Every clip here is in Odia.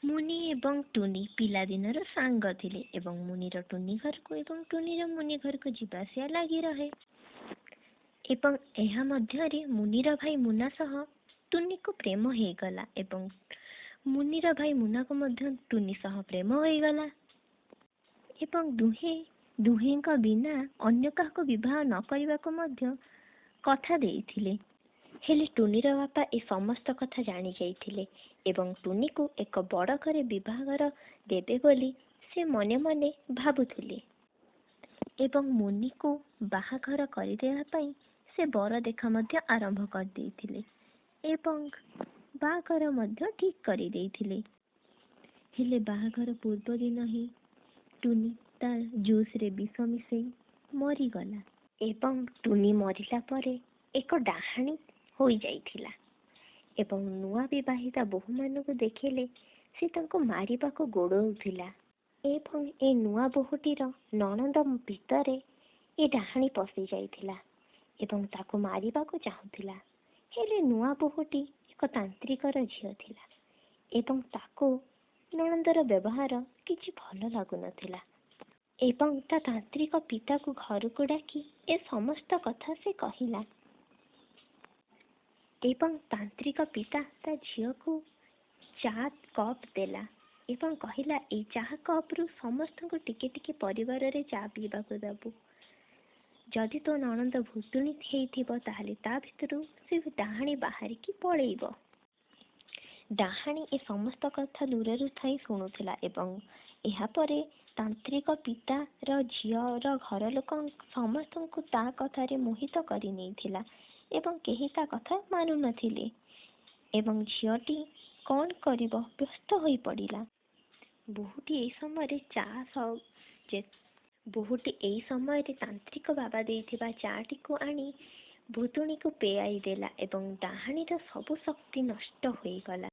ମୁନି ଏବଂ ଟୁନି ପିଲାଦିନର ସାଙ୍ଗ ଥିଲେ ଏବଂ ମୁନିର ଟୁନି ଘରକୁ ଏବଂ ଟୁନିର ମୁନି ଘରକୁ ଯିବା ଆସିବା ଲାଗି ରହେ। ଏବଂ ଏହା ମଧ୍ୟରେ ମୁନିର ଭାଇ ମୁନା ସହ ଟୁନିକୁ ପ୍ରେମ ହେଇଗଲା ଏବଂ ମୁନିର ଭାଇ ମୁନାକୁ ମଧ୍ୟ ଟୁନି ସହ ପ୍ରେମ ହୋଇଗଲା ଏବଂ ଦୁହେଁଙ୍କ ବିନା ଅନ୍ୟ କାହାକୁ ବିବାହ ନ କରିବାକୁ ମଧ୍ୟ କଥା ଦେଇଥିଲେ। ହେଲେ ଟୁନିର ବାପା ଏ ସମସ୍ତ କଥା ଜାଣି ଯାଇଥିଲେ ଏବଂ ଟୁନିକୁ ଏକ ବଡ଼ ଘରେ ବିବାହର ଦେବେ ବୋଲି ସେ ମନେ ମନେ ଭାବୁଥିଲେ ଏବଂ ମୁନିକୁ ବାହାଘର କରିଦେବା ପାଇଁ ସେ ବର ଦେଖା ମଧ୍ୟ ଆରମ୍ଭ କରିଦେଇଥିଲେ ଏବଂ ବାହାଘର ମଧ୍ୟ ଠିକ୍ କରିଦେଇଥିଲେ। ହେଲେ ବାହାଘର ପୂର୍ବ ଦିନ ହିଁ ଟୁନି ତା ଜୁସରେ ବିଷ ମିଶେଇ ମରିଗଲା ଏବଂ ଟୁନି ମରିଲା ପରେ ଏକ ଡାହାଣୀ ହୋଇଯାଇଥିଲା ଏବଂ ନୂଆ ବିବାହିତା ବୋହୂମାନଙ୍କୁ ଦେଖିଲେ ସେ ତାଙ୍କୁ ମାରିବାକୁ ଗୋଡ଼ଉଥିଲା ଏବଂ ଏ ନୂଆ ବୋହୂଟିର ନଣନ୍ଦ ଭିତରେ ଏ ଡାହାଣୀ ପଶି ଯାଇଥିଲା ଏବଂ ତାକୁ ମାରିବାକୁ ଚାହୁଁଥିଲା। ହେଲେ ନୂଆ ବୋହୂଟି ଏକ ତାନ୍ତ୍ରିକର ଝିଅ ଥିଲା ଏବଂ ତାକୁ ନଣନ୍ଦର ବ୍ୟବହାର କିଛି ଭଲ ଲାଗୁନଥିଲା ଏବଂ ତା ତାନ୍ତ୍ରିକ ପିତାକୁ ଘରକୁ ଡାକି ଏ ସମସ୍ତ କଥା ସେ କହିଲା ଏବଂ ତାନ୍ତ୍ରିକ ପିତା ତା ଝିଅକୁ ଚା କପ୍ ଦେଲା ଏବଂ କହିଲା ଏଇ ଚାହା କପ୍ରୁ ସମସ୍ତଙ୍କୁ ଟିକେ ଟିକେ ପରିବାରରେ ଚା ପିଇବାକୁ ଦେବୁ। ଯଦି ତୋ ନଣନ୍ଦ ଭୁତୁଣୀ ହେଇଥିବ ତାହେଲେ ତା ଭିତରୁ ସେ ଡାହାଣୀ ବାହାରିକି ପଳେଇବ। ଡାହାଣୀ ଏ ସମସ୍ତ କଥା ଦୂରରୁ ଥାଇ ଶୁଣୁଥିଲା ଏବଂ ଏହାପରେ ତାନ୍ତ୍ରିକ ପିତାର ଝିଅର ଘର ଲୋକ ସମସ୍ତଙ୍କୁ ତା କଥାରେ ମୋହିତ କରି ନେଇଥିଲା ଏବଂ କେହି ତା କଥା ମାନୁନଥିଲେ ଏବଂ ଝିଅଟି କ'ଣ କରିବ ବ୍ୟସ୍ତ ହୋଇ ପଡ଼ିଲା। ବୋହୂଟି ଏଇ ସମୟରେ ତାନ୍ତ୍ରିକ ବାବା ଦେଇଥିବା ଚାଟିକୁ ଆଣି ଭୁତୁଣୀକୁ ପେଆଇ ଦେଲା ଏବଂ ଡାହାଣୀର ସବୁ ଶକ୍ତି ନଷ୍ଟ ହୋଇଗଲା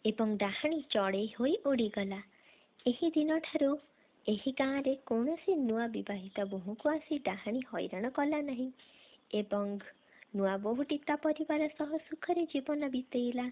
ଏବଂ ଡାହାଣୀ ଚଢ଼େଇ ହୋଇ ଉଡ଼ିଗଲା। ଏହି ଦିନଠାରୁ ଏହି ଗାଁରେ କୌଣସି ନୂଆ ବିବାହିତା ବୋହୂକୁ ଆସି ଡାହାଣୀ ହଇରାଣ କଲା ନାହିଁ ଏବଂ ନୂଆ ବୋହୂଟି ତା ପରିବାର ସହ ସୁଖରେ ଜୀବନ ବିତେଇଲା।